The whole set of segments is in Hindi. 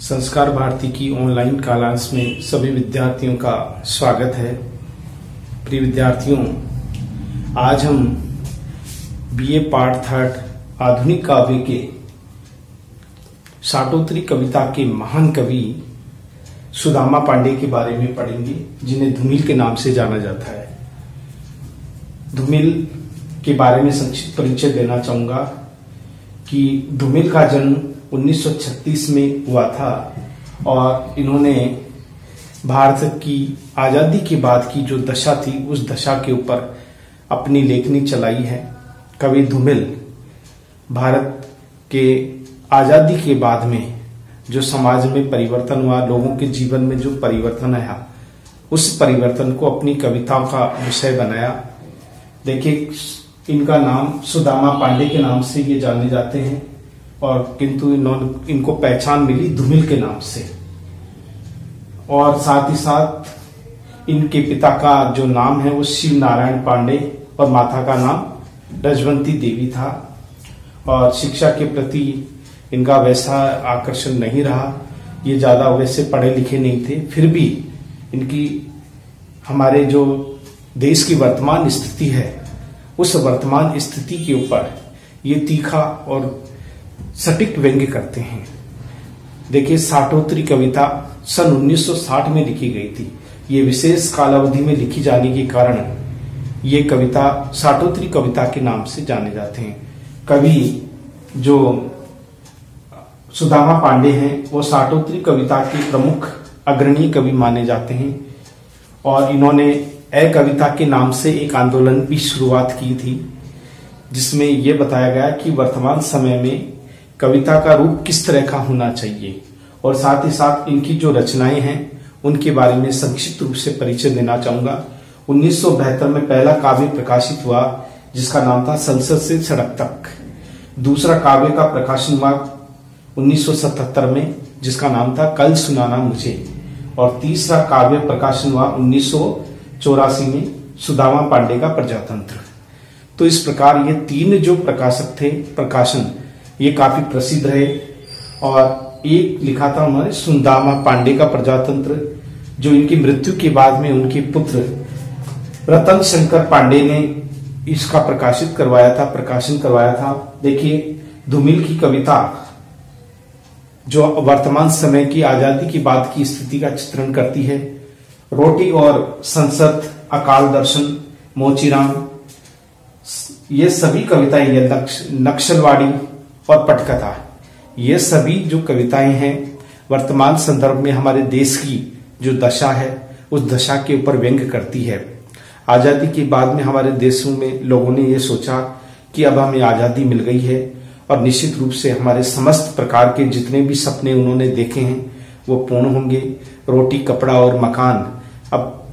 संस्कार भारती की ऑनलाइन क्लास में सभी विद्यार्थियों का स्वागत है। प्रिय विद्यार्थियों, आज हम बीए पार्ट 3 आधुनिक काव्य के शाटोत्री कविता के महान कवि सुदामा पांडे के बारे में पढ़ेंगे, जिन्हें धूमिल के नाम से जाना जाता है। धूमिल के बारे में संक्षिप्त परिचय देना चाहूंगा कि धूमिल का जन्म 1936 में हुआ था और इन्होंने भारत की आजादी के बाद की जो दशा थी उस दशा के ऊपर अपनी लेखनी चलाई है। कवि धूमिल भारत के आजादी के बाद में जो समाज में परिवर्तन हुआ, लोगों के जीवन में जो परिवर्तन आया, उस परिवर्तन को अपनी कविताओं का विषय बनाया। देखिए, इनका नाम सुदामा पांडे के नाम से ये जाने जाते हैं और किंतु इनको पहचान मिली धूमिल के नाम से। और साथ ही साथ इनके पिता का जो नाम है वो शिव नारायण पांडे और माता का नाम रजवंती देवी था। और शिक्षा के प्रति इनका वैसा आकर्षण नहीं रहा, ये ज्यादा वैसे पढ़े लिखे नहीं थे। फिर भी इनकी हमारे जो देश की वर्तमान स्थिति है उस वर्तमान स्थिति के ऊपर ये तीखा और सटीक व्यंग्य करते हैं। देखिए, शाटोत्री कविता सन 1960 में लिखी गई थी। ये विशेष कालावधि में लिखी जाने के कारण ये कविता शाटोत्री कविता के नाम से जाने जाते हैं। कवि जो सुदामा पांडे हैं वो शाटोत्री कविता के प्रमुख अग्रणी कवि माने जाते हैं और इन्होंने ए कविता के नाम से एक आंदोलन की शुरुआत की थी, जिसमें यह बताया गया कि वर्तमान समय में कविता का रूप किस तरह का होना चाहिए। और साथ ही साथ इनकी जो रचनाएं हैं उनके बारे में संक्षिप्त रूप से परिचय देना चाहूंगा। 1972 में पहला काव्य प्रकाशित हुआ जिसका नाम था संसद से सड़क तक। दूसरा काव्य का प्रकाशन हुआ 1977 में जिसका नाम था कल सुनाना मुझे। और तीसरा काव्य प्रकाशन हुआ 1984 में सुदामा पांडे का प्रजातंत्र। तो इस प्रकार ये तीन जो प्रकाशक थे प्रकाशन ये काफी प्रसिद्ध रहे। और एक लिखा था उन्होंने सुदामा पांडे का प्रजातंत्र, जो इनकी मृत्यु के बाद में उनके पुत्र रतन शंकर पांडे ने इसका प्रकाशन करवाया था। देखिए, धूमिल की कविता जो वर्तमान समय की आजादी के बाद की स्थिति का चित्रण करती है। रोटी और संसद, अकाल दर्शन, मोचीराम, ये सभी कविताएं, ये नक्सलवाड़ी और पटकथा, ये सभी जो कविताएं हैं वर्तमान संदर्भ में हमारे देश की जो दशा है उस दशा के ऊपर व्यंग्य करती है। आजादी के बाद में हमारे देशों में लोगों ने ये सोचा कि अब हमें आजादी मिल गई है और निश्चित रूप से हमारे समस्त प्रकार के जितने भी सपने उन्होंने देखे हैं वो पूर्ण होंगे। रोटी, कपड़ा और मकान, अब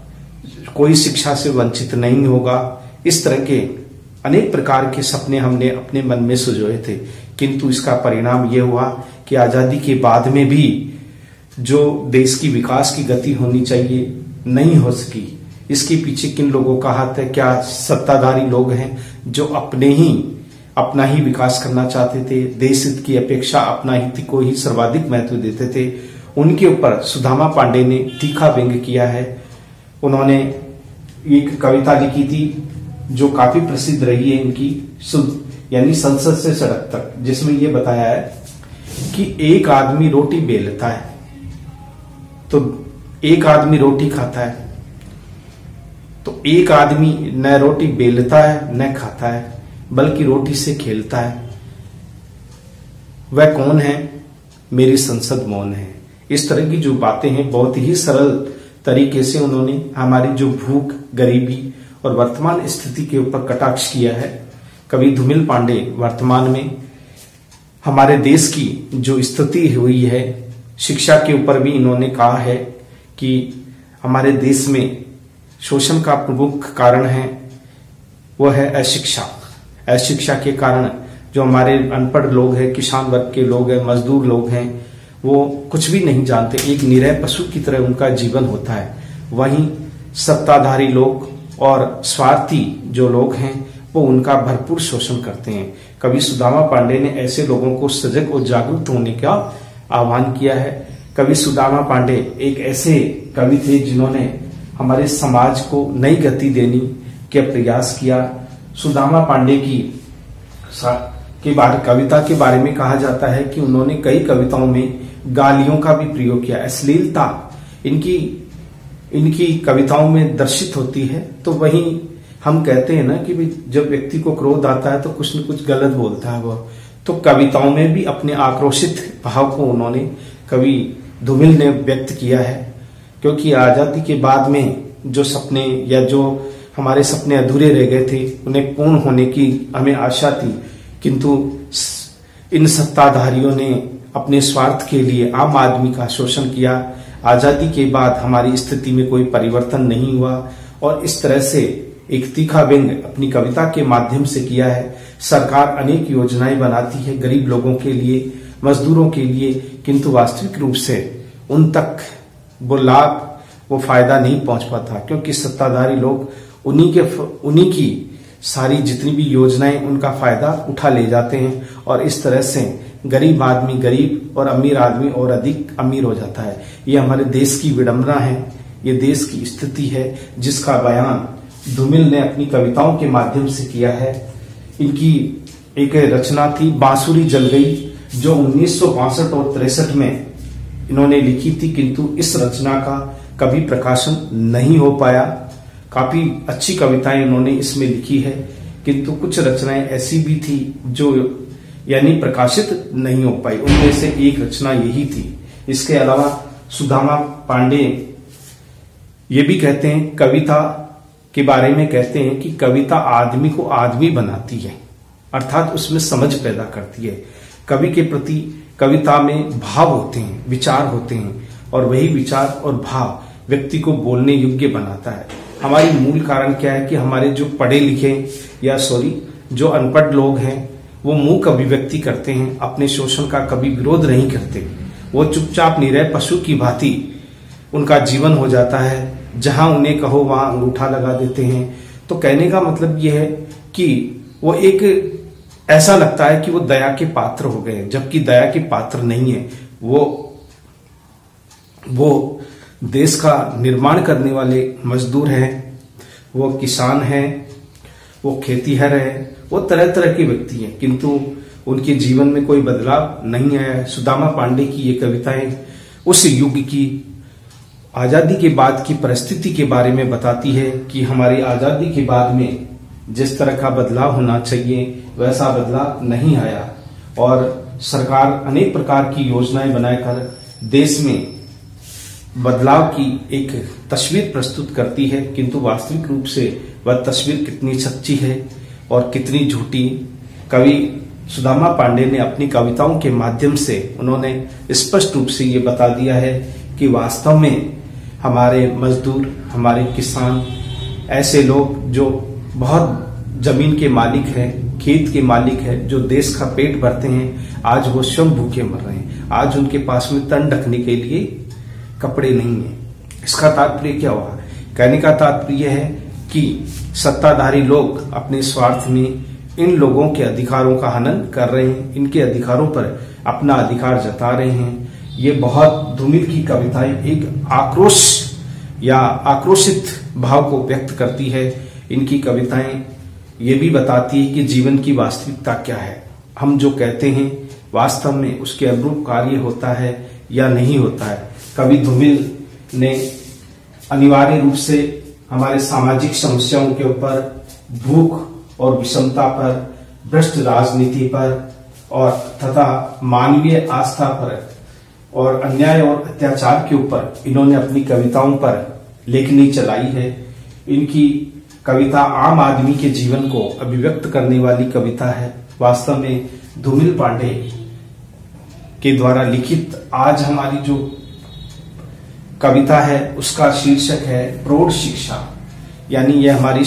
कोई शिक्षा से वंचित नहीं होगा। इस तरह के अनेक प्रकार के सपने हमने अपने मन में सुजोए थे, किंतु इसका परिणाम यह हुआ कि आजादी के बाद में भी जो देश की विकास की गति होनी चाहिए नहीं हो सकी। इसके पीछे किन लोगों का हाथ है? क्या सत्ताधारी लोग हैं जो अपना ही विकास करना चाहते थे, देश हित की अपेक्षा अपना हित को ही सर्वाधिक महत्व देते थे। उनके ऊपर सुदामा पांडे ने तीखा व्यंग्य किया है। उन्होंने एक कविता लिखी थी जो काफी प्रसिद्ध रही है इनकी, यानी संसद से सड़क तक, जिसमें यह बताया है कि एक आदमी रोटी बेलता है तो एक आदमी रोटी खाता है, तो एक आदमी न रोटी बेलता है न खाता है बल्कि रोटी से खेलता है। वह कौन है? मेरी संसद मौन है। इस तरह की जो बातें हैं बहुत ही सरल तरीके से उन्होंने हमारी जो भूख, गरीबी और वर्तमान स्थिति के ऊपर कटाक्ष किया है। कवि धूमिल पांडे वर्तमान में हमारे देश की जो स्थिति हुई है, शिक्षा के ऊपर भी इन्होंने कहा है कि हमारे देश में शोषण का प्रमुख कारण है वो है अशिक्षा। अशिक्षा के कारण जो हमारे अनपढ़ लोग हैं, किसान वर्ग के लोग हैं, मजदूर लोग हैं, वो कुछ भी नहीं जानते, एक निरह पशु की तरह उनका जीवन होता है। वहीं सत्ताधारी लोग और स्वार्थी जो लोग हैं वो उनका भरपूर शोषण करते हैं। कवि सुदामा पांडे ने ऐसे लोगों को सजग और जागरूक होने का आह्वान किया है कवि सुदामा पांडे एक ऐसे कवि थे जिन्होंने हमारे समाज को नई गति देने के प्रयास किया। सुदामा पांडे की कविता के बारे में कहा जाता है कि उन्होंने कई कविताओं में गालियों का भी प्रयोग किया। अश्लीलता इनकी कविताओं में दर्शित होती है। तो वहीं हम कहते हैं ना कि जब व्यक्ति को क्रोध आता है तो कुछ न कुछ गलत बोलता है वो, तो कविताओं में भी अपने आक्रोशित भाव को उन्होंने कवि धूमिल ने व्यक्त किया है। क्योंकि आजादी के बाद में जो सपने या जो हमारे सपने अधूरे रह गए थे उन्हें पूर्ण होने की हमें आशा थी, किंतु इन सत्ताधारियों ने अपने स्वार्थ के लिए आम आदमी का शोषण किया। आजादी के बाद हमारी स्थिति में कोई परिवर्तन नहीं हुआ और इस तरह से एक तीखा व्यंग अपनी कविता के माध्यम से किया है। सरकार अनेक योजनाएं बनाती है गरीब लोगों के लिए, मजदूरों के लिए, किंतु वास्तविक रूप से उन तक वो लाभ, वो फायदा नहीं पहुंच पाता, क्योंकि सत्ताधारी लोग उन्हीं की सारी जितनी भी योजनाएं उनका फायदा उठा ले जाते हैं और इस तरह से गरीब आदमी गरीब और अमीर आदमी और अधिक अमीर हो जाता है। ये हमारे देश की विडंबना है, ये देश की स्थिति है जिसका बयान धूमिल ने अपनी कविताओं के माध्यम से किया है। इनकी एक रचना थी बांसुरी जल गई, जो 1962 और 63 में इन्होंने लिखी थी, किंतु इस रचना का कभी प्रकाशन नहीं हो पाया। काफी अच्छी कविताएं इन्होंने इसमें लिखी है, किंतु कुछ रचनाएं ऐसी भी थी जो यानी प्रकाशित नहीं हो पाई। उनमें से एक रचना यही थी। इसके अलावा सुदामा पांडे ये भी कहते हैं, कविता के बारे में कहते हैं कि कविता आदमी को आदमी बनाती है, अर्थात उसमें समझ पैदा करती है। कवि के प्रति कविता में भाव होते हैं, विचार होते हैं, और वही विचार और भाव व्यक्ति को बोलने योग्य बनाता है। हमारी मूल कारण क्या है कि हमारे जो पढ़े लिखे जो अनपढ़ लोग हैं वो मूक अभिव्यक्ति करते हैं, अपने शोषण का कभी विरोध नहीं करते। वो चुपचाप निरह पशु की भांति उनका जीवन हो जाता है, जहां उन्हें कहो वहां अंगूठा लगा देते हैं। तो कहने का मतलब यह है कि वो एक ऐसा लगता है कि वो दया के पात्र हो गए, जबकि दया के पात्र नहीं है। वो देश का निर्माण करने वाले मजदूर हैं, वो किसान हैं, वो खेतीहर हैं, वो तरह तरह के व्यक्ति हैं, किंतु उनके जीवन में कोई बदलाव नहीं आया है। सुदामा पांडे की ये कविताएं उस युग की आजादी के बाद की परिस्थिति के बारे में बताती है कि हमारी आजादी के बाद में जिस तरह का बदलाव होना चाहिए वैसा बदलाव नहीं आया, और सरकार अनेक प्रकार की योजनाएं बनाकर देश में बदलाव की एक तस्वीर प्रस्तुत करती है, किंतु वास्तविक रूप से वह तस्वीर कितनी सच्ची है और कितनी झूठी। कवि सुदामा पांडे ने अपनी कविताओं के माध्यम से उन्होंने स्पष्ट रूप से ये बता दिया है कि वास्तव में हमारे मजदूर, हमारे किसान, ऐसे लोग जो बहुत जमीन के मालिक हैं, खेत के मालिक हैं, जो देश का पेट भरते हैं, आज वो स्वयं भूखे मर रहे हैं। आज उनके पास में तन ढकने के लिए कपड़े नहीं है। इसका तात्पर्य क्या हुआ? कहने का तात्पर्य है कि सत्ताधारी लोग अपने स्वार्थ में इन लोगों के अधिकारों का हनन कर रहे हैं, इनके अधिकारों पर अपना अधिकार जता रहे हैं। ये बहुत धूमिल की कविताएं एक आक्रोश या आक्रोशित भाव को व्यक्त करती है। इनकी कविताएं ये भी बताती है कि जीवन की वास्तविकता क्या है। हम जो कहते हैं वास्तव में उसके अनुरूप कार्य होता है या नहीं होता है। कवि धूमिल ने अनिवार्य रूप से हमारे सामाजिक समस्याओं के ऊपर, भूख और विषमता पर, भ्रष्ट राजनीति पर और तथा मानवीय आस्था पर और अन्याय और अत्याचार के ऊपर इन्होंने अपनी कविताओं पर लेखनी चलाई है। इनकी कविता आम आदमी के जीवन को अभिव्यक्त करने वाली कविता है। वास्तव में धूमिल पांडे के द्वारा लिखित आज हमारी जो कविता है उसका शीर्षक है प्रौढ़ शिक्षा, यानी यह हमारी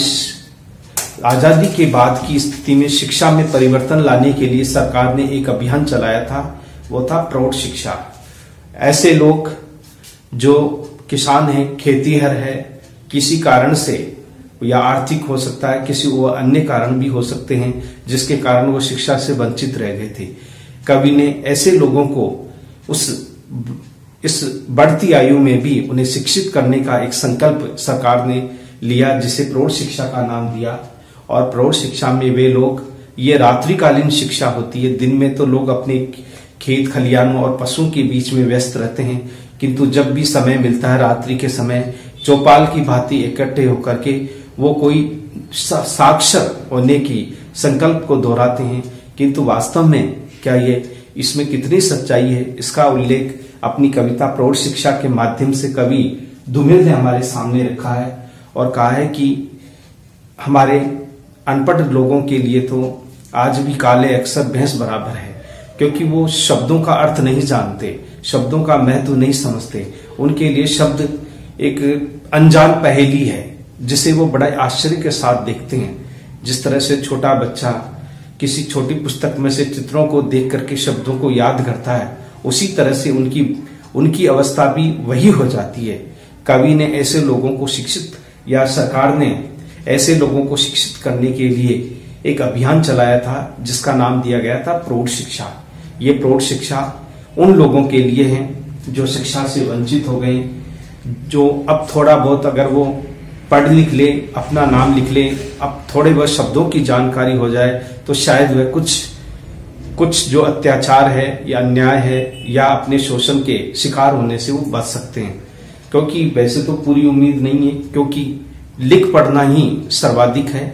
आजादी के बाद की स्थिति में शिक्षा में परिवर्तन लाने के लिए सरकार ने एक अभियान चलाया था, वो था प्रौढ़ शिक्षा। ऐसे लोग जो किसान हैं, खेतीहर है, किसी कारण से या आर्थिक हो सकता है, किसी वो अन्य कारण भी हो सकते हैं जिसके कारण वो शिक्षा से वंचित रह गए थे। कवि ने ऐसे लोगों को उस इस बढ़ती आयु में भी उन्हें शिक्षित करने का एक संकल्प सरकार ने लिया, जिसे प्रौढ़ शिक्षा का नाम दिया। और प्रौढ़ शिक्षा में वे लोग, ये रात्रिकालीन शिक्षा होती है। दिन में तो लोग अपने खेत खलियानों और पशुओं के बीच में व्यस्त रहते हैं, किंतु जब भी समय मिलता है रात्रि के समय चौपाल की भांति इकट्ठे होकर के वो कोई साक्षर होने की संकल्प को दोहराते हैं। किंतु वास्तव में क्या ये इसमें कितनी सच्चाई है, इसका उल्लेख अपनी कविता प्रौढ़ शिक्षा के माध्यम से कवि धूमिल ने हमारे सामने रखा है और कहा है कि हमारे अनपढ़ लोगों के लिए तो आज भी काले अक्षर भैंस बराबर है, क्योंकि वो शब्दों का अर्थ नहीं जानते, शब्दों का महत्व नहीं समझते। उनके लिए शब्द एक अनजान पहेली है जिसे वो बड़ा आश्चर्य के साथ देखते हैं। जिस तरह से छोटा बच्चा किसी छोटी पुस्तक में से चित्रों को देख करके शब्दों को याद करता है, उसी तरह से उनकी अवस्था भी वही हो जाती है। कवि ने ऐसे लोगों को शिक्षित, या सरकार ने ऐसे लोगों को शिक्षित करने के लिए एक अभियान चलाया था जिसका नाम दिया गया था प्रौढ़ शिक्षा। ये प्रौढ़ शिक्षा उन लोगों के लिए है जो शिक्षा से वंचित हो गए, जो अब थोड़ा बहुत अगर वो पढ़ लिख ले, अपना नाम लिख ले, अब थोड़े बहुत शब्दों की जानकारी हो जाए तो शायद वह कुछ जो अत्याचार है या अन्याय है या अपने शोषण के शिकार होने से वो बच सकते हैं। क्योंकि वैसे तो पूरी उम्मीद नहीं है, क्योंकि लिख पढ़ना ही सर्वाधिक है,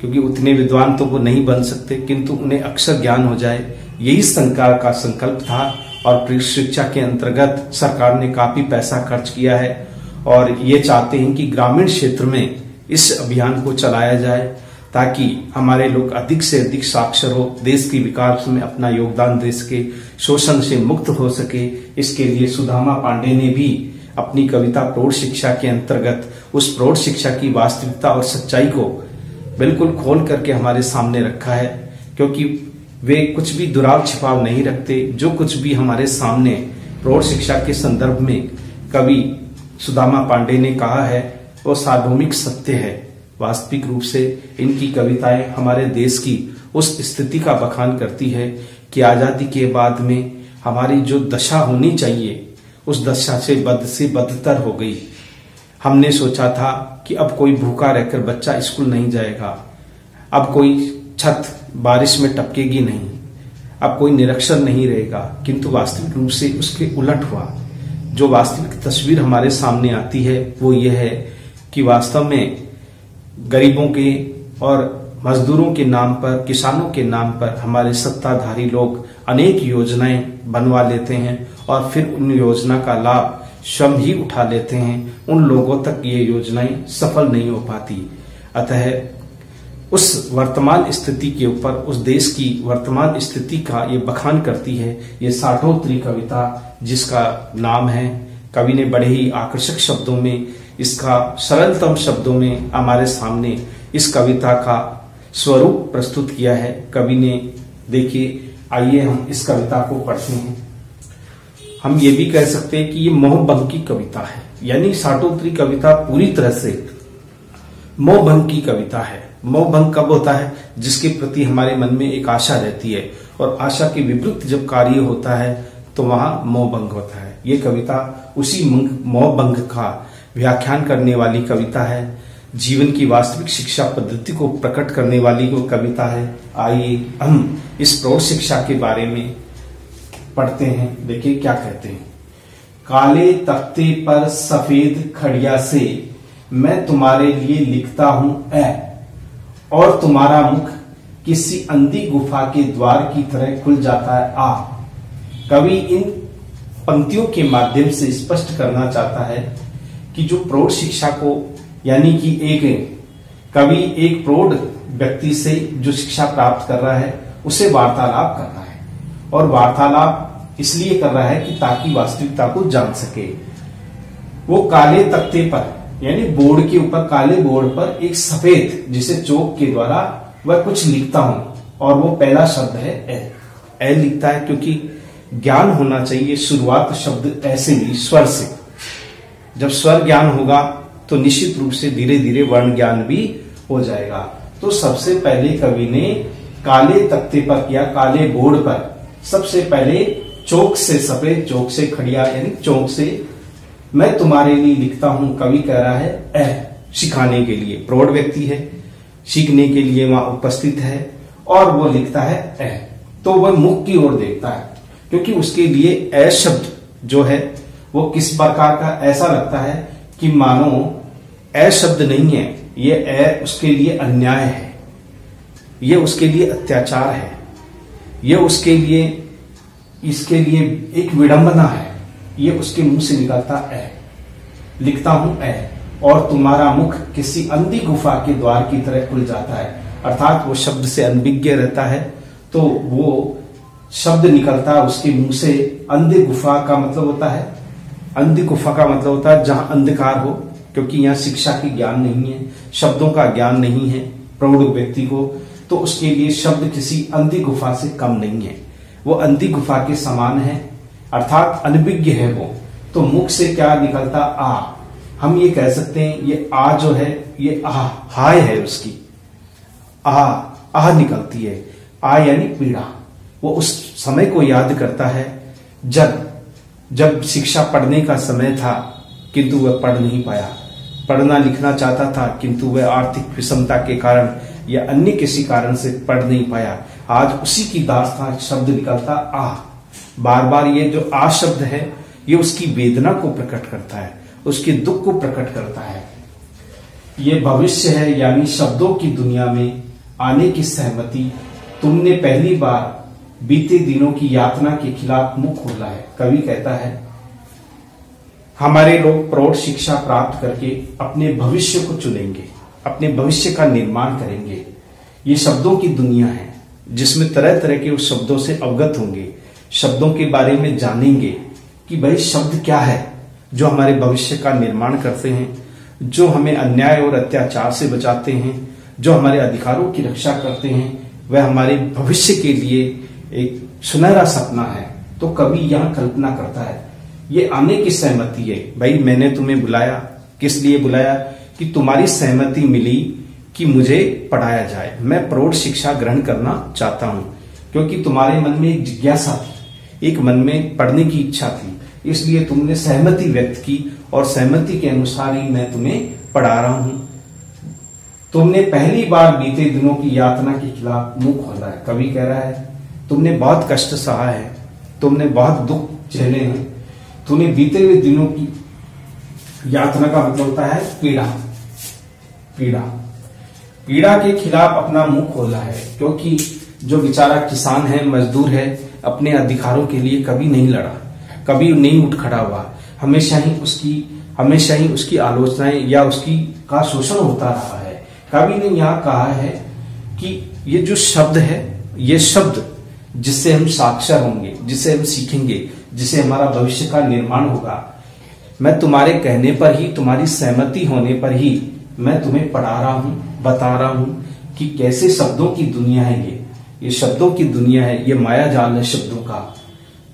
क्योंकि उतने विद्वान तो वो नहीं बन सकते, किंतु उन्हें अक्षर ज्ञान हो जाए, यही सरकार का संकल्प था। और प्रौढ़ शिक्षा के अंतर्गत सरकार ने काफी पैसा खर्च किया है और ये चाहते हैं कि ग्रामीण क्षेत्र में इस अभियान को चलाया जाए ताकि हमारे लोग अधिक से अधिक साक्षर हो, देश के विकास में अपना योगदान दे सके, शोषण से मुक्त हो सके। इसके लिए सुदामा पांडे ने भी अपनी कविता प्रौढ़ शिक्षा के अंतर्गत उस प्रौढ़ शिक्षा की वास्तविकता और सच्चाई को बिल्कुल खोल करके हमारे सामने रखा है, क्योंकि वे कुछ भी दुराव छिपाव नहीं रखते। जो कुछ भी हमारे सामने प्रौढ़ शिक्षा के संदर्भ में कवि सुदामा पांडे ने कहा है वो सार्वभौमिक सत्य है। वास्तविक रूप से इनकी कविताएं हमारे देश की उस स्थिति का बखान करती है कि आजादी के बाद में हमारी जो दशा होनी चाहिए उस दशा से बदतर हो गई। हमने सोचा था कि अब कोई भूखा रहकर बच्चा स्कूल नहीं जाएगा, अब कोई छत बारिश में टपकेगी नहीं, अब कोई निरक्षर नहीं रहेगा, किंतु वास्तविक रूप से उसके उलट हुआ। जो वास्तविक तस्वीर हमारे सामने आती है वो ये है कि वास्तव में गरीबों के और मजदूरों के नाम पर, किसानों के नाम पर हमारे सत्ताधारी लोग अनेक योजनाएं बनवा लेते हैं और फिर उन योजना का लाभ स्वयं ही उठा लेते हैं। उन लोगों तक ये योजनाएं सफल नहीं हो पाती। अतः उस वर्तमान स्थिति के ऊपर, उस देश की वर्तमान स्थिति का ये बखान करती है ये साठोत्तरी कविता, जिसका नाम है, कवि ने बड़े ही आकर्षक शब्दों में, इसका सरलतम शब्दों में हमारे सामने इस कविता का स्वरूप प्रस्तुत किया है। कवि ने, देखिए, आइए हम इस कविता को पढ़ते हैं। हम ये भी कह सकते हैं कि ये मोहभंग की कविता है, यानी साठोत्तरी कविता पूरी तरह से मोहभंग की कविता है। मोहभंग कब होता है? जिसके प्रति हमारे मन में एक आशा रहती है और आशा के विपरीत जब कार्य होता है तो वहां मोहभंग होता है। ये कविता उसी मोहभंग का व्याख्यान करने वाली कविता है, जीवन की वास्तविक शिक्षा पद्धति को प्रकट करने वाली वो कविता है। आइए हम इस प्रौढ़ शिक्षा के बारे में पढ़ते हैं। देखिए क्या कहते हैं। काले तख्ते पर सफेद खड़िया से मैं तुम्हारे लिए लिखता हूं ऐ, और तुम्हारा मुख किसी अंधी गुफा के द्वार की तरह खुल जाता है आ। कवि इन पंक्तियों के माध्यम से स्पष्ट करना चाहता है कि जो प्रौढ़ शिक्षा को, यानी कि कवि एक प्रौढ़ व्यक्ति से जो शिक्षा प्राप्त कर रहा है उसे वार्तालाप कर रहा है, और वार्तालाप इसलिए कर रहा है कि ताकि वास्तविकता को जान सके। वो काले तख्ते पर, यानी बोर्ड के ऊपर, काले बोर्ड पर एक सफेद, जिसे चौक के द्वारा वह कुछ लिखता हूं, और वो पहला शब्द है ए लिखता है, क्योंकि ज्ञान होना चाहिए शुरुआत शब्द ऐसे ही स्वर से। जब स्वर ज्ञान होगा तो निश्चित रूप से धीरे धीरे वर्ण ज्ञान भी हो जाएगा। तो सबसे पहले कवि ने काले तख्ते पर किया, काले बोर्ड पर सबसे पहले चौक से सफेद, चौक से खड़िया, यानी चौक से मैं तुम्हारे लिए लिखता हूं। कवि कह रहा है सिखाने के लिए, प्रौढ़ व्यक्ति है, सीखने के लिए वहां उपस्थित है और वो लिखता है तो वह मुख की ओर देखता है, क्योंकि उसके लिए शब्द जो है वो किस प्रकार का, ऐसा लगता है कि मानो शब्द नहीं है, ये उसके लिए अन्याय है, ये उसके लिए अत्याचार है, ये उसके लिए, इसके लिए एक विडंबना है। ये उसके मुंह से निकलता लिखता हूं और तुम्हारा मुख किसी अंधी गुफा के द्वार की तरह खुल जाता है। अर्थात वो शब्द से अनभिज्ञ रहता है, तो वो शब्द निकलता है उसके मुंह से। अंधी गुफा का मतलब होता है, अंधी गुफा का मतलब होता है जहां अंधकार हो, क्योंकि यहाँ शिक्षा की ज्ञान नहीं है, शब्दों का ज्ञान नहीं है प्रौढ़ व्यक्ति को, तो उसके लिए शब्द किसी अंधी गुफा से कम नहीं है, वो अंधी गुफा के समान है, अर्थात अनभिज्ञ है वो। तो मुख से क्या निकलता, हम ये कह सकते हैं ये जो है ये हाय है, उसकी निकलती है, यानी पीड़ा। वो उस समय को याद करता है जब शिक्षा पढ़ने का समय था, किंतु वह पढ़ नहीं पाया, पढ़ना लिखना चाहता था, किंतु वह आर्थिक विषमता के कारण या अन्य किसी कारण से पढ़ नहीं पाया। आज उसी की दास्तान शब्द निकलता बार बार। ये जो शब्द है ये उसकी वेदना को प्रकट करता है, उसके दुख को प्रकट करता है। ये भविष्य है, यानी शब्दों की दुनिया में आने की सहमति। तुमने पहली बार बीते दिनों की यातना के खिलाफ मुंह खोला है। कवि कहता है हमारे लोग प्रौढ़ शिक्षा प्राप्त करके अपने भविष्य को चुनेंगे, अपने भविष्य का निर्माण करेंगे। ये शब्दों की दुनिया है जिसमें तरह तरह के उस शब्दों से अवगत होंगे, शब्दों के बारे में जानेंगे कि भाई शब्द क्या है जो हमारे भविष्य का निर्माण करते हैं, जो हमें अन्याय और अत्याचार से बचाते हैं, जो हमारे अधिकारों की रक्षा करते हैं। वह हमारे भविष्य के लिए एक सुनहरा सपना है। तो कवि यहाँ कल्पना करता है, ये आने की सहमति है। भाई मैंने तुम्हें बुलाया, किस लिए बुलाया, कि तुम्हारी सहमति मिली कि मुझे पढ़ाया जाए, मैं प्रौढ़ शिक्षा ग्रहण करना चाहता हूं, क्योंकि तुम्हारे मन में एक जिज्ञासा थी, एक मन में पढ़ने की इच्छा थी, इसलिए तुमने सहमति व्यक्त की और सहमति के अनुसार ही मैं तुम्हें पढ़ा रहा हूं। तुमने पहली बार बीते दिनों की यातना के खिलाफ मुंह खोला है। कवि कह रहा है तुमने बहुत कष्ट सहा है, तुमने बहुत दुख झेले हैं, तूने बीते हुए दिनों की यातना का मतलब होता है पीड़ा, पीड़ा के खिलाफ अपना मुंह खोला है। क्योंकि जो बेचारा किसान है, मजदूर है, अपने अधिकारों के लिए कभी नहीं लड़ा, कभी नहीं उठ खड़ा हुआ, हमेशा ही उसकी आलोचनाएं या उसकी का शोषण होता रहा है। कवि ने यहाँ कहा है कि ये जो शब्द है, ये शब्द जिससे हम साक्षर होंगे, जिससे हम सीखेंगे, जिससे हमारा भविष्य का निर्माण होगा, मैं तुम्हारे कहने पर ही, तुम्हारी सहमति होने पर ही मैं तुम्हें पढ़ा रहा हूं, बता रहा हूं कि कैसे शब्दों की दुनिया है। ये शब्दों की दुनिया है, ये माया जाल है शब्दों का।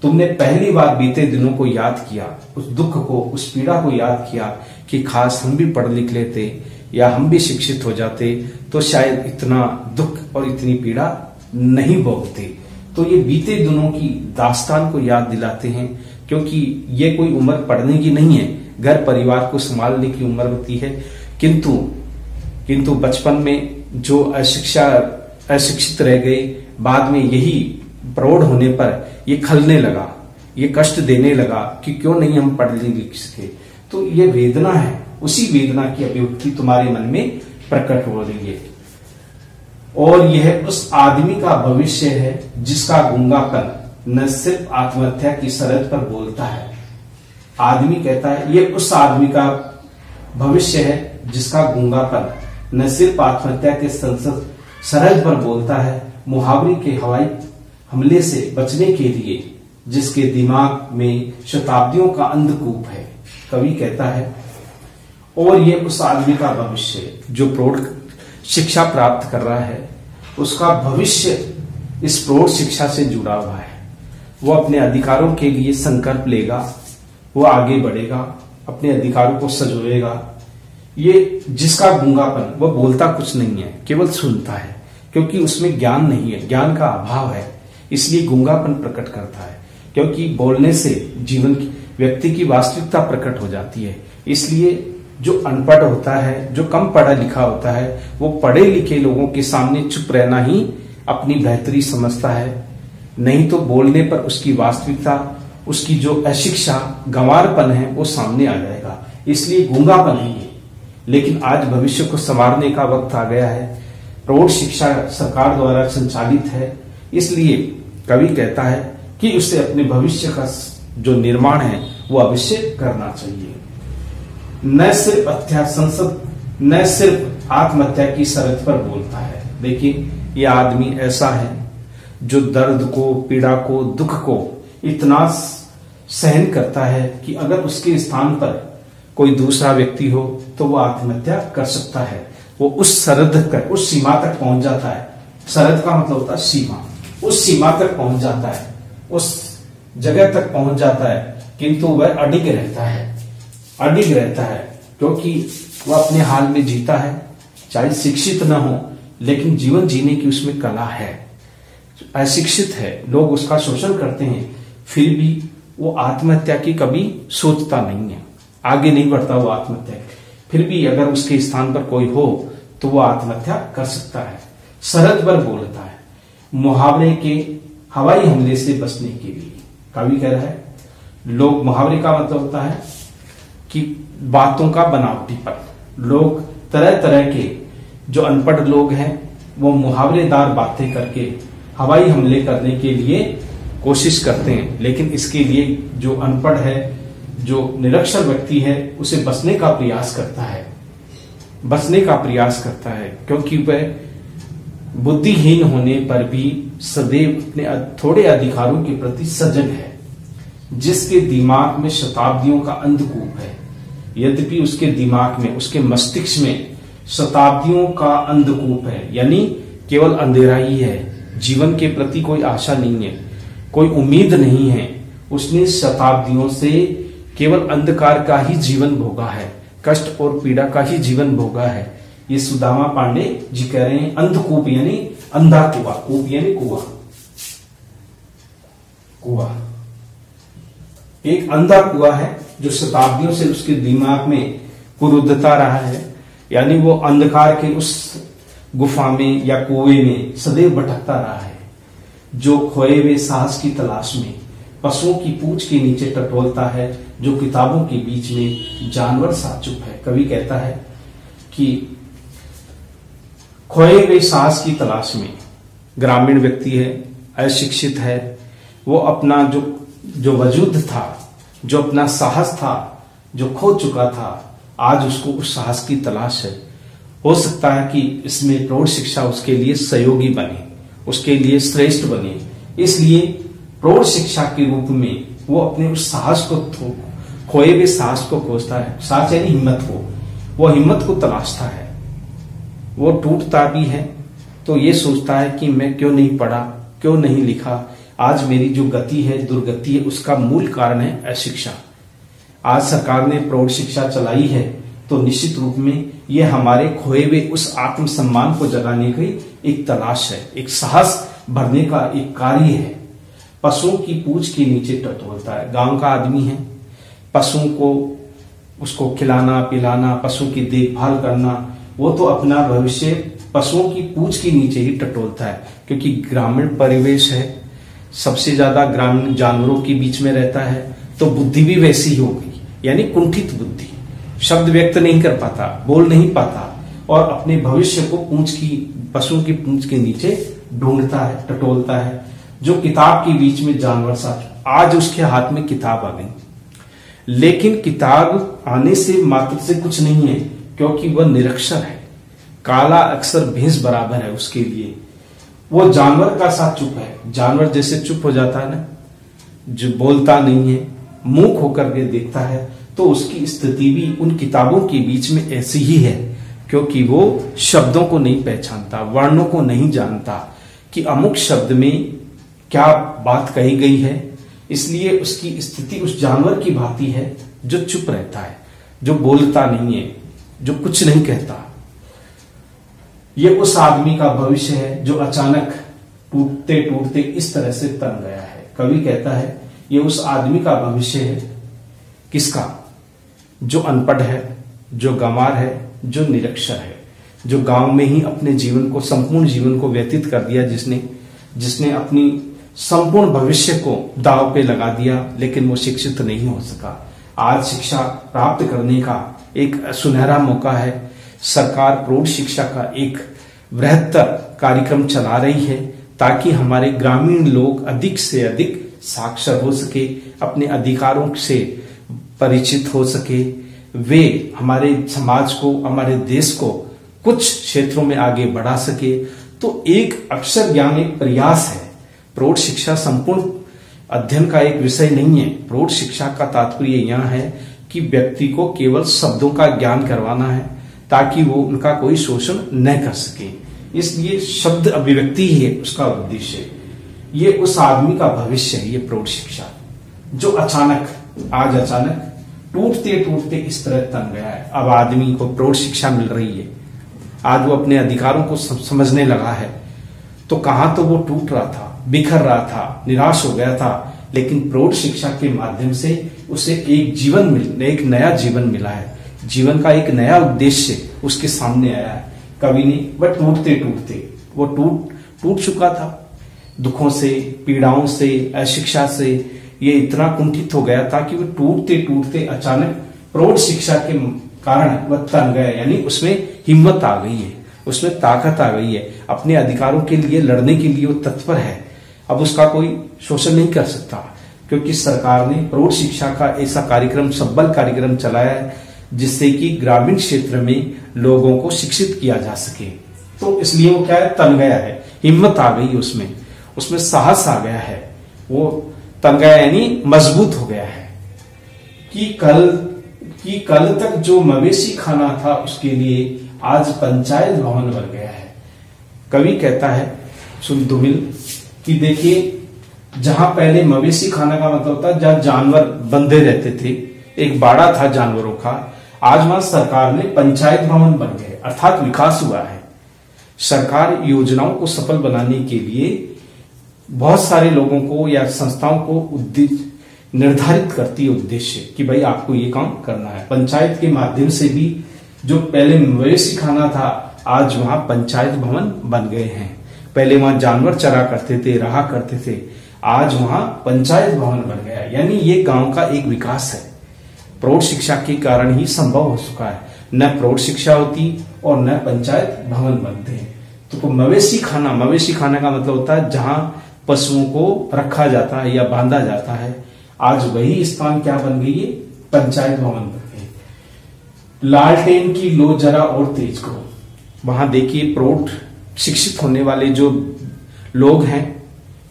तुमने पहली बार बीते दिनों को याद किया, उस दुख को, उस पीड़ा को याद किया कि खास हम भी पढ़ लिख लेते या हम भी शिक्षित हो जाते तो शायद इतना दुख और इतनी पीड़ा नहीं भोगते। तो ये बीते दिनों की दास्तान को याद दिलाते हैं, क्योंकि ये कोई उम्र पढ़ने की नहीं है, घर परिवार को संभालने की उम्र होती है। किंतु बचपन में जो अशिक्षित रह गए, बाद में यही प्रौढ़ होने पर ये खलने लगा, ये कष्ट देने लगा कि क्यों नहीं हम पढ़ लिख सके। तो ये वेदना है, उसी वेदना की अभिव्यक्ति तुम्हारे मन में प्रकट हो रही है। और यह उस आदमी का भविष्य है जिसका गूंगापन न सिर्फ आत्महत्या की सरहद पर बोलता है। आदमी कहता है ये उस आदमी का भविष्य है जिसका गूंगापन न सिर्फ आत्महत्या के सरहद पर बोलता है, मुहावरे के हवाई हमले से बचने के लिए जिसके दिमाग में शताब्दियों का अंधकूप है। कवि कहता है और ये उस आदमी का भविष्य जो प्रौढ़ शिक्षा प्राप्त कर रहा है, उसका भविष्य इस प्रौढ़ शिक्षा से जुड़ा हुआ है। वो अपने अधिकारों के लिए संकल्प लेगा, वो आगे बढ़ेगा, अपने अधिकारों को सजोएगा। ये जिसका गूंगापन, वो बोलता कुछ नहीं है, केवल सुनता है, क्योंकि उसमें ज्ञान नहीं है, ज्ञान का अभाव है, इसलिए गूंगापन प्रकट करता है। क्योंकि बोलने से जीवन की व्यक्ति की वास्तविकता प्रकट हो जाती है। इसलिए जो अनपढ़ होता है, जो कम पढ़ा लिखा होता है, वो पढ़े लिखे लोगों के सामने चुप रहना ही अपनी बेहतरी समझता है। नहीं तो बोलने पर उसकी वास्तविकता, उसकी जो अशिक्षा, गंवारपन है वो सामने आ जाएगा। इसलिए गूंगापन है ये। लेकिन आज भविष्य को संवारने का वक्त आ गया है। प्रौढ़ शिक्षा सरकार द्वारा संचालित है, इसलिए कवि कहता है कि उसे अपने भविष्य का जो निर्माण है वो अवश्य करना चाहिए। न सिर्फ आत्महत्या की शरत पर बोलता है। देखिए, ये आदमी ऐसा है जो दर्द को, पीड़ा को, दुख को इतना सहन करता है कि अगर उसके स्थान पर कोई दूसरा व्यक्ति हो तो वो आत्महत्या कर सकता है। वो उस सीमा तक पहुंच जाता है। सरहद का मतलब होता है सीमा। उस सीमा तक पहुंच जाता है, उस जगह तक पहुंच जाता है, किंतु वह अडिग रहता है क्योंकि वह अपने हाल में जीता है। चाहे शिक्षित न हो, लेकिन जीवन जीने की उसमें कला है। अशिक्षित है, लोग उसका शोषण करते हैं, फिर भी वो आत्महत्या की कभी सोचता नहीं है, आगे नहीं बढ़ता वो आत्महत्या। फिर भी अगर उसके स्थान पर कोई हो तो वो आत्महत्या कर सकता है। सरहद पर बोलता है। मुहावरे के हवाई हमले से बचने के लिए कवि कह रहा है, लोग, मुहावरे का मतलब होता है कि बातों का बनावटीपन। लोग तरह तरह के, जो अनपढ़ लोग हैं वो मुहावरेदार बातें करके हवाई हमले करने के लिए कोशिश करते हैं। लेकिन इसके लिए जो अनपढ़ है, जो निरक्षर व्यक्ति है, उसे बचने का प्रयास करता है क्योंकि वह बुद्धिहीन होने पर भी सदैव अपने थोड़े अधिकारों के प्रति सजग है। जिसके दिमाग में शताब्दियों का अंधकूप है, यद्यपि उसके दिमाग में, उसके मस्तिष्क में शताब्दियों का अंधकूप है, यानी केवल अंधेरा ही है। जीवन के प्रति कोई आशा नहीं है, कोई उम्मीद नहीं है। उसने शताब्दियों से केवल अंधकार का ही जीवन भोगा है, कष्ट और पीड़ा का ही जीवन भोगा है। ये सुदामा पांडे जी कह रहे हैं। अंधकूप यानी अंधा कुआं, कूप यानी कुआं। एक अंधा कुआं है जो शताब्दियों से उसके दिमाग में कुरुद्धता रहा है, यानी वो अंधकार के उस गुफा में या कुएं में सदैव भटकता रहा है। जो खोए हुए साहस की तलाश में पशुओं की पूंछ के नीचे टटोलता है, जो किताबों के बीच में जानवर सा चुप है। कवि कहता है कि खोए हुए साहस की तलाश में ग्रामीण व्यक्ति है, अशिक्षित है, वो अपना जो वजूद था, जो अपना साहस था, जो खो चुका था, आज उसको उस साहस की तलाश है। हो सकता है कि इसमें प्रौढ़ शिक्षा उसके लिए सहयोगी बने, उसके लिए श्रेष्ठ बने। इसलिए प्रौढ़ शिक्षा के रूप में वो अपने उस साहस को, खोए हुए साहस को खोजता है। साहस यानी हिम्मत को, वो हिम्मत को तलाशता है। वो टूटता भी है तो ये सोचता है कि मैं क्यों नहीं पढ़ा, क्यों नहीं लिखा। आज मेरी जो गति है, दुर्गति है, उसका मूल कारण है अशिक्षा। आज सरकार ने प्रौढ़ शिक्षा चलाई है तो निश्चित रूप में ये हमारे खोए हुए उस आत्मसम्मान को जगाने की एक तलाश है, एक साहस भरने का एक कार्य है। पशुओं की पूंछ के नीचे टटोलता है। गांव का आदमी है, पशुओं को, उसको खिलाना पिलाना, पशु की देखभाल करना, वो तो अपना भविष्य पशुओं की पूंछ के नीचे ही टटोलता है। क्योंकि ग्रामीण परिवेश है, सबसे ज्यादा ग्रामीण जानवरों के बीच में रहता है, तो बुद्धि भी वैसी ही हो गई, यानी कुंठित बुद्धि। शब्द व्यक्त नहीं कर पाता, बोल नहीं पाता, और अपने भविष्य को पशुओं की पूंछ के नीचे ढूंढता है, टटोलता है। जो किताब के बीच में जानवर सा, आज उसके हाथ में किताब आ गई, लेकिन किताब आने से मात्र से कुछ नहीं है, क्योंकि वह निरक्षर है। काला अक्षर भैंस बराबर है उसके लिए। वो जानवर का साथ चुप है। जानवर जैसे चुप हो जाता है ना, जो बोलता नहीं है, मूक होकर के देखता है, तो उसकी स्थिति भी उन किताबों के बीच में ऐसी ही है, क्योंकि वो शब्दों को नहीं पहचानता, वर्णों को नहीं जानता कि अमुक शब्द में क्या बात कही गई है। इसलिए उसकी स्थिति उस जानवर की भांति है जो चुप रहता है, जो बोलता नहीं है, जो कुछ नहीं कहता। ये उस आदमी का भविष्य है जो अचानक टूटते टूटते इस तरह से तन गया है। कवि कहता है ये उस आदमी का भविष्य है। किसका? जो अनपढ़ है, जो गंवार है, जो निरक्षर है, जो गांव में ही अपने जीवन को, संपूर्ण जीवन को व्यतीत कर दिया, जिसने अपनी संपूर्ण भविष्य को दांव पे लगा दिया, लेकिन वो शिक्षित नहीं हो सका। आज शिक्षा प्राप्त करने का एक सुनहरा मौका है। सरकार प्रौढ़ शिक्षा का एक बृहत्तर कार्यक्रम चला रही है ताकि हमारे ग्रामीण लोग अधिक से अधिक साक्षर हो सके, अपने अधिकारों से परिचित हो सके, वे हमारे समाज को, हमारे देश को कुछ क्षेत्रों में आगे बढ़ा सके। तो एक अक्षर ज्ञान एक प्रयास है। प्रौढ़ शिक्षा संपूर्ण अध्ययन का एक विषय नहीं है। प्रौढ़ शिक्षा का तात्पर्य यह है कि व्यक्ति को केवल शब्दों का ज्ञान करवाना है ताकि वो उनका कोई शोषण न कर सके। इसलिए शब्द अभिव्यक्ति ही है उसका उद्देश्य। ये उस आदमी का भविष्य है, ये प्रौढ़ शिक्षा, जो आज अचानक टूटते टूटते इस तरह तन गया है। अब आदमी को प्रौढ़ शिक्षा मिल रही है, आज वो अपने अधिकारों को समझने लगा है। तो कहां तो वो टूट रहा था, बिखर रहा था, निराश हो गया था, लेकिन प्रौढ़ शिक्षा के माध्यम से उसे एक नया जीवन मिला है। जीवन का एक नया उद्देश्य उसके सामने आया है। कवि ने वह टूटते टूटते वो टूट चुका था, दुखों से, पीड़ाओं से, अशिक्षा से ये इतना कुंठित हो गया था कि वो टूटते टूटते अचानक प्रौढ़ शिक्षा के कारण वह तन गया। यानी उसमें हिम्मत आ गई है, उसमें ताकत आ गई है, अपने अधिकारों के लिए लड़ने के लिए वो तत्पर है। अब उसका कोई शोषण नहीं कर सकता, क्योंकि सरकार ने प्रौढ़ शिक्षा का ऐसा कार्यक्रम, सबल कार्यक्रम चलाया है जिससे कि ग्रामीण क्षेत्र में लोगों को शिक्षित किया जा सके। तो इसलिए वो क्या है, तन गया है, हिम्मत आ गई उसमें साहस आ गया है, वो तन गया यानी मजबूत हो गया है कि कल तक जो मवेशी खाना था उसके लिए आज पंचायत भवन बन गया है। कवि कहता है सुनदुमिल कि देखिए, जहां पहले मवेशी खाना का मतलब होता है जहां जानवर बंधे रहते थे, एक बाड़ा था जानवरों का, आज वहां सरकार ने पंचायत भवन बन गए, अर्थात विकास हुआ है। सरकार योजनाओं को सफल बनाने के लिए बहुत सारे लोगों को या संस्थाओं को निर्धारित करती है उद्देश्य कि भाई आपको ये काम करना है। पंचायत के माध्यम से भी जो पहले मवेशी खाना था, आज वहां पंचायत भवन बन गए हैं। पहले वहां जानवर चरा करते थे, रहा करते थे, आज वहां पंचायत भवन बन गया। यानी ये गांव का एक विकास है, प्रौढ़ शिक्षा के कारण ही संभव हो चुका है। न प्रौढ़ शिक्षा होती और न पंचायत भवन बनते हैं। तो मवेशी खाना का मतलब होता है जहां पशुओं को रखा जाता है या बांधा जाता है, आज वही स्थान क्या बन गई है, पंचायत भवन बन गई। लालटेन की लो जरा और तेज करो। वहां देखिए प्रौढ़ शिक्षित होने वाले जो लोग हैं,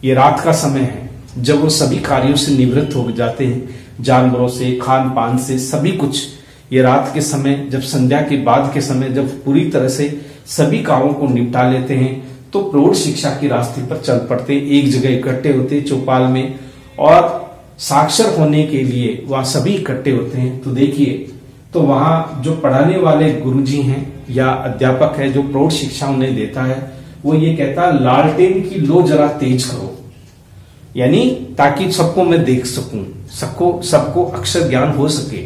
ये रात का समय है जब वो सभी कार्यों से निवृत्त हो जाते हैं, जानवरों से, खान पान से, सभी कुछ। ये रात के समय, जब संध्या के बाद के समय, जब पूरी तरह से सभी कामों को निपटा लेते हैं, तो प्रौढ़ शिक्षा के रास्ते पर चल पड़ते, एक जगह इकट्ठे होते चौपाल में, और साक्षर होने के लिए वहां सभी इकट्ठे होते हैं। तो देखिए, तो वहां जो पढ़ाने वाले गुरुजी हैं या अध्यापक है जो प्रौढ़ शिक्षा उन्हें देता है, वो ये कहता है लालटेन की लो जरा तेज करो, यानी ताकि सबको मैं देख सकूं, सबको अक्षर ज्ञान हो सके।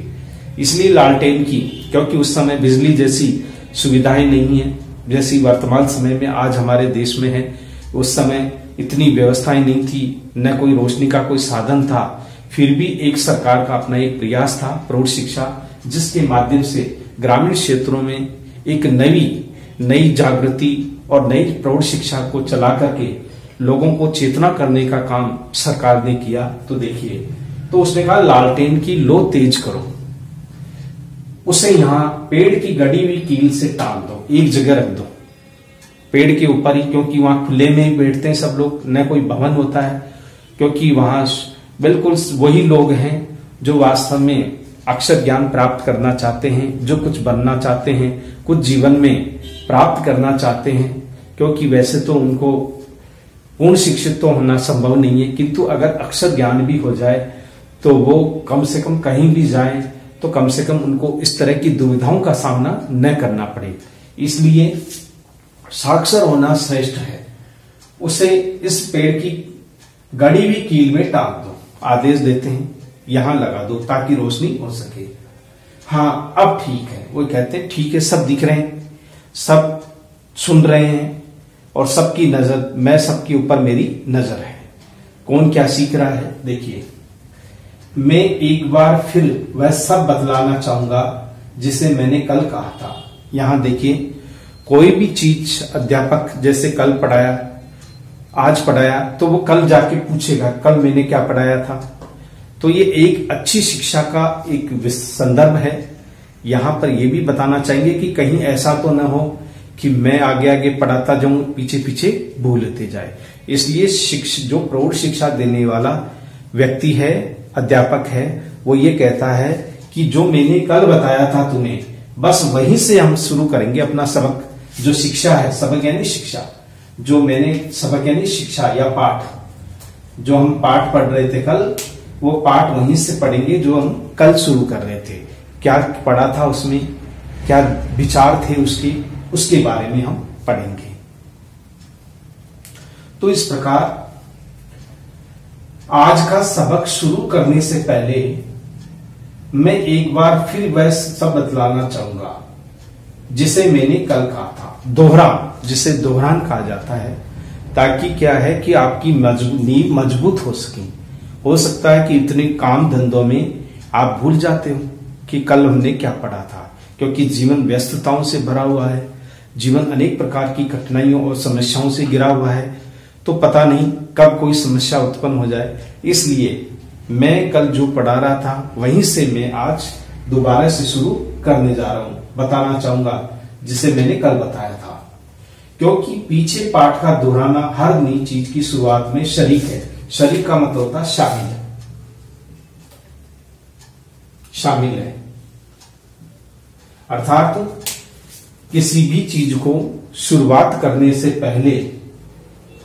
इसलिए लालटेन की, क्योंकि उस समय बिजली जैसी सुविधाएं नहीं है जैसी वर्तमान समय में आज हमारे देश में है। उस समय इतनी व्यवस्थाएं नहीं थी, न कोई रोशनी का कोई साधन था। फिर भी एक सरकार का अपना एक प्रयास था प्रौढ़ शिक्षा, जिसके माध्यम से ग्रामीण क्षेत्रों में एक नई जागृति और नई प्रौढ़ शिक्षा को चला करके लोगों को चेतना करने का काम सरकार ने किया। तो देखिए, तो उसने कहा लालटेन की लो तेज करो, उसे यहां पेड़ की गड़ी हुई कील से टांग दो, एक जगह रख दो पेड़ के ऊपर ही, क्योंकि वहां खुले में ही बैठते हैं सब लोग, न कोई भवन होता है, क्योंकि वहां बिल्कुल वही लोग हैं जो वास्तव में अक्षर ज्ञान प्राप्त करना चाहते हैं, जो कुछ बनना चाहते हैं, कुछ जीवन में प्राप्त करना चाहते हैं। क्योंकि वैसे तो उनको पूर्ण शिक्षित तो होना संभव नहीं है, किंतु अगर अक्षर ज्ञान भी हो जाए तो वो कम से कम कहीं भी जाए तो कम से कम उनको इस तरह की दुविधाओं का सामना न करना पड़े। इसलिए साक्षर होना श्रेष्ठ है। उसे इस पेड़ की गड़ी हुई कील में टांग दो, आदेश देते हैं यहां लगा दो ताकि रोशनी हो सके। हाँ अब ठीक है, वो कहते हैं ठीक है, सब दिख रहे हैं, सब सुन रहे हैं और सबकी नजर, मैं सबके ऊपर मेरी नजर है। कौन क्या सीख रहा है देखिए, मैं एक बार फिर वह सब बतलाना चाहूंगा जिसे मैंने कल कहा था। यहां देखिए, कोई भी चीज अध्यापक जैसे कल पढ़ाया, आज पढ़ाया, तो वो कल जाके पूछेगा कल मैंने क्या पढ़ाया था। तो ये एक अच्छी शिक्षा का एक संदर्भ है। यहां पर यह भी बताना चाहिए कि कहीं ऐसा तो न हो कि मैं आगे आगे पढ़ाता जाऊं, पीछे पीछे भूलते जाए। इसलिए जो प्रौढ़ शिक्षा देने वाला व्यक्ति है, अध्यापक है, वो ये कहता है कि जो मैंने कल बताया था तुम्हें, बस वहीं से हम शुरू करेंगे अपना सबक। जो शिक्षा है, सबक यानी शिक्षा, जो मैंने सबक यानी शिक्षा या पाठ, जो हम पाठ पढ़ रहे थे कल, वो पाठ वहीं से पढ़ेंगे जो हम कल शुरू कर रहे थे। क्या पढ़ा था उसमें, क्या विचार थे उसके बारे में हम पढ़ेंगे। तो इस प्रकार आज का सबक शुरू करने से पहले मैं एक बार फिर वह सब बतलाना चाहूंगा जिसे मैंने कल कहा था। दोहरा, जिसे दोहरान कहा जाता है, ताकि क्या है कि आपकी नींव मजबूत हो सके। हो सकता है कि इतने काम धंधों में आप भूल जाते हो कि कल हमने क्या पढ़ा था, क्योंकि जीवन व्यस्तताओं से भरा हुआ है, जीवन अनेक प्रकार की कठिनाइयों और समस्याओं से घिरा हुआ है, तो पता नहीं कब कोई समस्या उत्पन्न हो जाए। इसलिए मैं कल जो पढ़ा रहा था वहीं से मैं आज दोबारा से शुरू करने जा रहा हूं, बताना चाहूंगा जिसे मैंने कल बताया था। क्योंकि पीछे पाठ का दोहराना हर नई चीज की शुरुआत में शरीक है। शरीक का मतलब होता है शामिल है, शामिल है, अर्थात किसी भी चीज को शुरुआत करने से पहले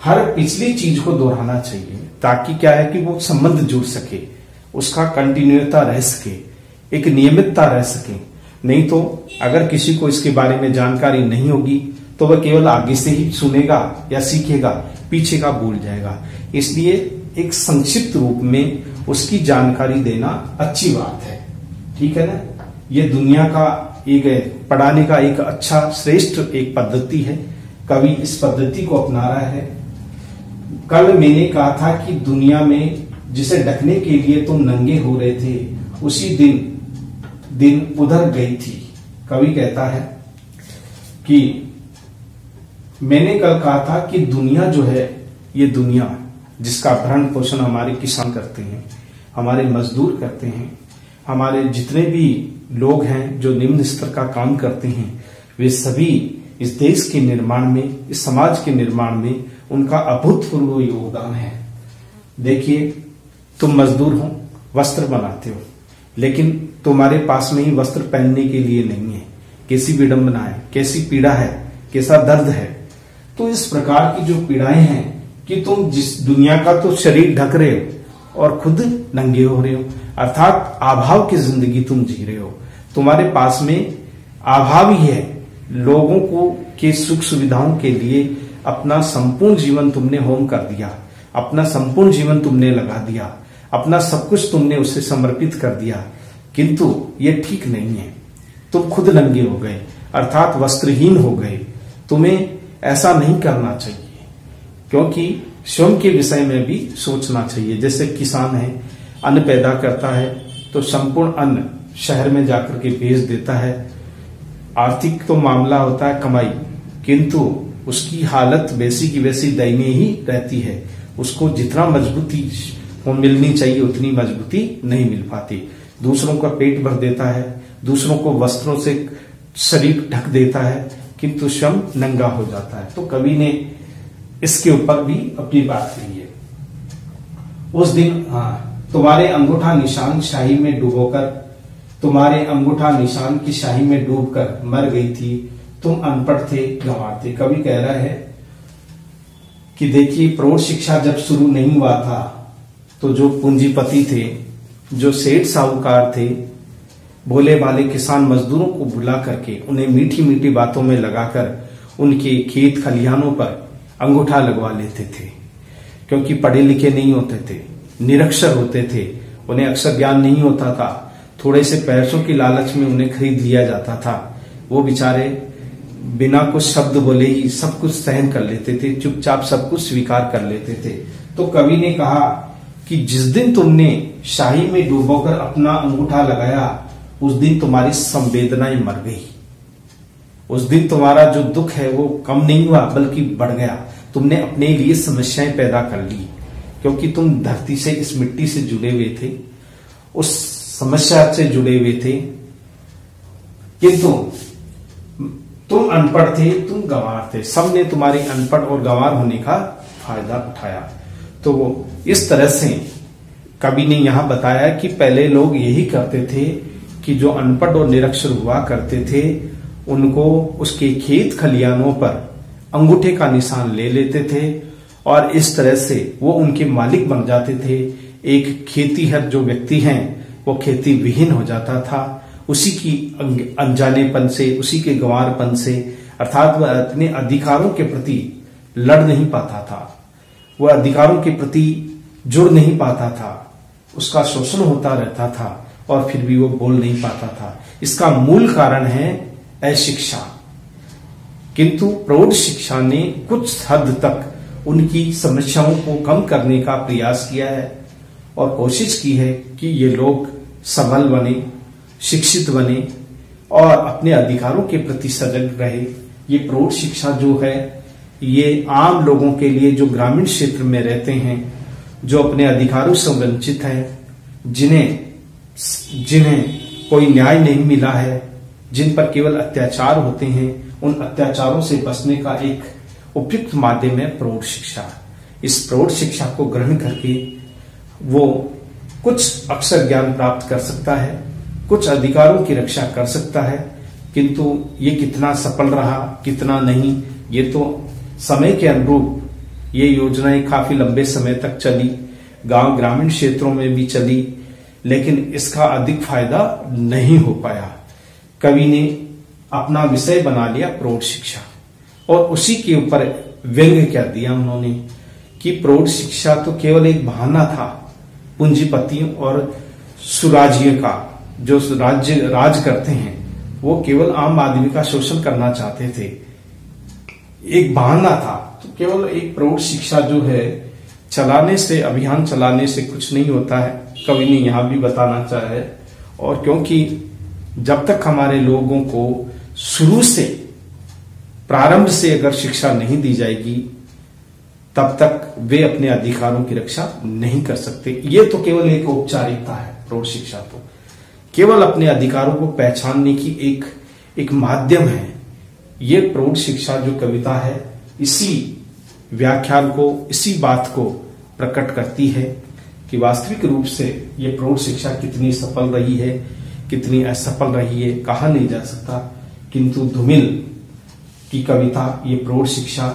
हर पिछली चीज को दोहराना चाहिए, ताकि क्या है कि वो संबंध जुड़ सके, उसका कंटिन्यूता रह सके, एक नियमितता रह सके। नहीं तो अगर किसी को इसके बारे में जानकारी नहीं होगी तो वह केवल आगे से ही सुनेगा या सीखेगा, पीछे का भूल जाएगा। इसलिए एक संक्षिप्त रूप में उसकी जानकारी देना अच्छी बात है, ठीक है ना। ये दुनिया का एक पढ़ाने का एक अच्छा श्रेष्ठ एक पद्धति है। कवि इस पद्धति को अपना रहा है। कल मैंने कहा था कि दुनिया में जिसे ढकने के लिए तुम नंगे हो रहे थे, उसी दिन उधर गई थी। कवि कहता है कि मैंने कल कहा था कि दुनिया जो है, ये दुनिया जिसका भरण पोषण हमारे किसान करते हैं, हमारे मजदूर करते हैं, हमारे जितने भी लोग हैं जो निम्न स्तर का काम करते हैं, वे सभी इस देश के निर्माण में, इस समाज के निर्माण में उनका अभूतपूर्व योगदान है। देखिए, तुम मजदूर हो, वस्त्र बनाते हो, लेकिन तुम्हारे पास में ही वस्त्र पहनने के लिए नहीं है। कैसी विडंबना है, कैसी पीड़ा है, कैसा दर्द है। तो इस प्रकार की जो पीड़ाएं हैं कि तुम जिस दुनिया का तो शरीर ढक रहे हो और खुद नंगे हो रहे हो, अर्थात अभाव की जिंदगी तुम जी रहे हो। तुम्हारे पास में अभाव ही है। लोगों को के सुख सुविधाओं के लिए अपना संपूर्ण जीवन तुमने होम कर दिया, अपना संपूर्ण जीवन तुमने लगा दिया, अपना सब कुछ तुमने उसे समर्पित कर दिया, किंतु ये ठीक नहीं है। तुम खुद नंगे हो गए, अर्थात वस्त्रहीन हो गए। तुम्हें ऐसा नहीं करना चाहिए, क्योंकि स्वयं के विषय में भी सोचना चाहिए। जैसे किसान है, अन्न पैदा करता है तो संपूर्ण अन्न शहर में जाकर के बेच देता है। आर्थिक तो मामला होता है कमाई, किंतु उसकी हालत वैसी की वैसी दयनीय ही रहती है। उसको जितना मजबूती को मिलनी चाहिए उतनी मजबूती नहीं मिल पाती। दूसरों का पेट भर देता है, दूसरों को वस्त्रों से शरीर ढक देता है, किंतु स्वयं नंगा हो जाता है। तो कवि ने इसके ऊपर भी अपनी बात कही है। उस दिन तुम्हारे अंगूठा निशान शाही में डूबोकर, तुम्हारे अंगूठा निशान की शाही में डूबकर मर गई थी, तुम अनपढ़ थे, गंवार थे। कवि कह रहा है कि देखिए, प्रौढ़ शिक्षा जब शुरू नहीं हुआ था तो जो पूंजीपति थे, जो सेठ साहूकार थे, भोले भाले किसान मजदूरों को बुला करके उन्हें मीठी मीठी बातों में लगाकर उनके खेत खलिहानों पर अंगूठा लगवा लेते थे, क्योंकि पढ़े लिखे नहीं होते थे। निरक्षर होते थे, उन्हें अक्षर ज्ञान नहीं होता था, थोड़े से पैसों की लालच में उन्हें खरीद लिया जाता था। वो बेचारे बिना कुछ शब्द बोले ही सब कुछ सहन कर लेते थे, चुपचाप सब कुछ स्वीकार कर लेते थे। तो कवि ने कहा कि जिस दिन तुमने शाही में डूबोकर अपना अंगूठा लगाया, उस दिन तुम्हारी संवेदनाएं मर गई। उस दिन तुम्हारा जो दुख है वो कम नहीं हुआ बल्कि बढ़ गया। तुमने अपने लिए समस्याएं पैदा कर ली, क्योंकि तुम धरती से, इस मिट्टी से जुड़े हुए थे, उस समस्या से जुड़े हुए थे, किंतु तुम अनपढ़ थे, तुम गंवार थे। सबने तुम्हारे अनपढ़ और गंवार होने का फायदा उठाया। तो इस तरह से कवि ने यहां बताया कि पहले लोग यही करते थे कि जो अनपढ़ और निरक्षर हुआ करते थे, उनको उसके खेत खलियानों पर अंगूठे का निशान ले लेते थे और इस तरह से वो उनके मालिक बन जाते थे। एक खेतीहर जो व्यक्ति हैं वो खेती विहीन हो जाता था, उसी की अनजानेपन से, उसी के गंवारपन से, अर्थात वह अपने अधिकारों के प्रति लड़ नहीं पाता था, वह अधिकारों के प्रति जुड़ नहीं पाता था, उसका शोषण होता रहता था और फिर भी वो बोल नहीं पाता था। इसका मूल कारण है अशिक्षा। किंतु प्रौढ़ शिक्षा ने कुछ हद तक उनकी समस्याओं को कम करने का प्रयास किया है और कोशिश की है कि ये लोग सबल बने, शिक्षित बने और अपने अधिकारों के प्रति सजग रहे। ये प्रौढ़ शिक्षा जो है ये आम लोगों के लिए, जो ग्रामीण क्षेत्र में रहते हैं, जो अपने अधिकारों से वंचित हैं, जिन्हें कोई न्याय नहीं मिला है, जिन पर केवल अत्याचार होते हैं, उन अत्याचारों से बचने का एक उपयुक्त माध्यम है प्रौढ़ शिक्षा। इस प्रौढ़ शिक्षा को ग्रहण करके वो कुछ अक्षर ज्ञान प्राप्त कर सकता है, कुछ अधिकारों की रक्षा कर सकता है, किंतु ये कितना सफल रहा, कितना नहीं, ये तो समय के अनुरूप ये योजनाएं काफी लंबे समय तक चली, गांव ग्रामीण क्षेत्रों में भी चली, लेकिन इसका अधिक फायदा नहीं हो पाया। कवि ने अपना विषय बना लिया प्रौढ़ शिक्षा और उसी के ऊपर व्यंग्य क्या दिया उन्होंने कि प्रौढ़ शिक्षा तो केवल एक बहाना था पूंजीपतियों और सुराजियों का, जो राज करते हैं, वो केवल आम आदमी का शोषण करना चाहते थे, एक बहाना था। तो केवल एक प्रौढ़ शिक्षा जो है चलाने से, अभियान चलाने से कुछ नहीं होता है, कवि ने यहां भी बताना चाहा है। और क्योंकि जब तक हमारे लोगों को शुरू से, प्रारंभ से अगर शिक्षा नहीं दी जाएगी, तब तक वे अपने अधिकारों की रक्षा नहीं कर सकते। ये तो केवल एक औपचारिकता है। प्रौढ़ शिक्षा तो केवल अपने अधिकारों को पहचानने की एक माध्यम है। ये प्रौढ़ शिक्षा जो कविता है, इसी व्याख्यान को, इसी बात को प्रकट करती है कि वास्तविक रूप से ये प्रौढ़ शिक्षा कितनी सफल रही है, कितनी असफल रही है, कहा नहीं जा सकता। किंतु धूमिल की कविता, ये प्रौढ़ शिक्षा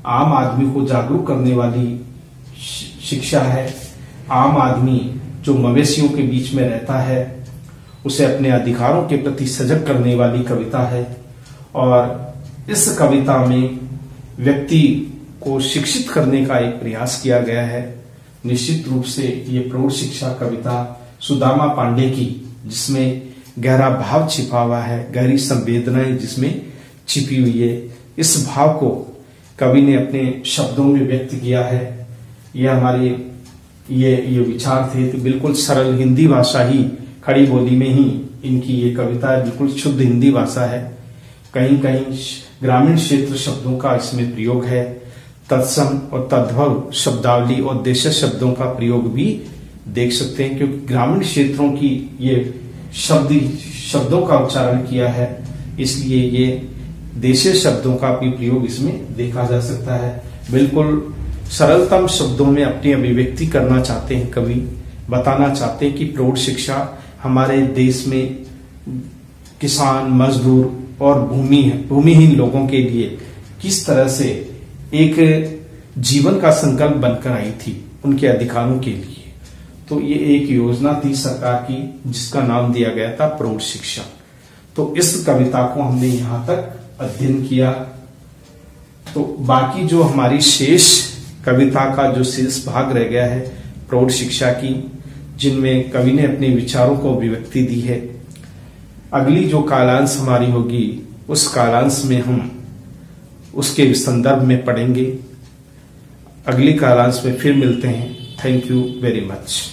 आम आदमी को जागरूक करने वाली शिक्षा है। आम आदमी जो मवेशियों के बीच में रहता है, उसे अपने अधिकारों के प्रति सजग करने वाली कविता है। और इस कविता में व्यक्ति को शिक्षित करने का एक प्रयास किया गया है। निश्चित रूप से ये प्रौढ़ शिक्षा कविता सुदामा पांडे की, जिसमें गहरा भाव छिपा हुआ है, गहरी संवेदनाएं जिसमें छिपी हुई है, इस भाव को कवि ने अपने शब्दों में व्यक्त किया है। ये हमारे ये विचार थे कि बिल्कुल सरल हिंदी भाषा ही, खड़ी बोली में ही इनकी ये कविता है, बिल्कुल शुद्ध हिंदी भाषा है। कहीं कहीं ग्रामीण क्षेत्र शब्दों का इसमें प्रयोग है, तत्सम और तद्भव शब्दावली और देश शब्दों का प्रयोग भी देख सकते हैं, क्योंकि ग्रामीण क्षेत्रों की ये शब्दों का उच्चारण किया है, इसलिए ये देशीय शब्दों का भी प्रयोग इसमें देखा जा सकता है। बिल्कुल सरलतम शब्दों में अपनी अभिव्यक्ति करना चाहते हैं कवि, बताना चाहते हैं कि प्रौढ़ शिक्षा हमारे देश में किसान, मजदूर और भूमिहीन लोगों के लिए किस तरह से एक जीवन का संकल्प बनकर आई थी, उनके अधिकारों के लिए। तो ये एक योजना थी सरकार की, जिसका नाम दिया गया था प्रौढ़ शिक्षा। तो इस कविता को हमने यहां तक अध्ययन किया। तो बाकी जो हमारी शेष कविता का जो शेष भाग रह गया है, प्रौढ़ शिक्षा की, जिनमें कवि ने अपने विचारों को अभिव्यक्ति दी है। अगली जो कालांश हमारी होगी उस कालांश में हम उसके संदर्भ में पढ़ेंगे। अगली कालांश में फिर मिलते हैं। Thank you very much.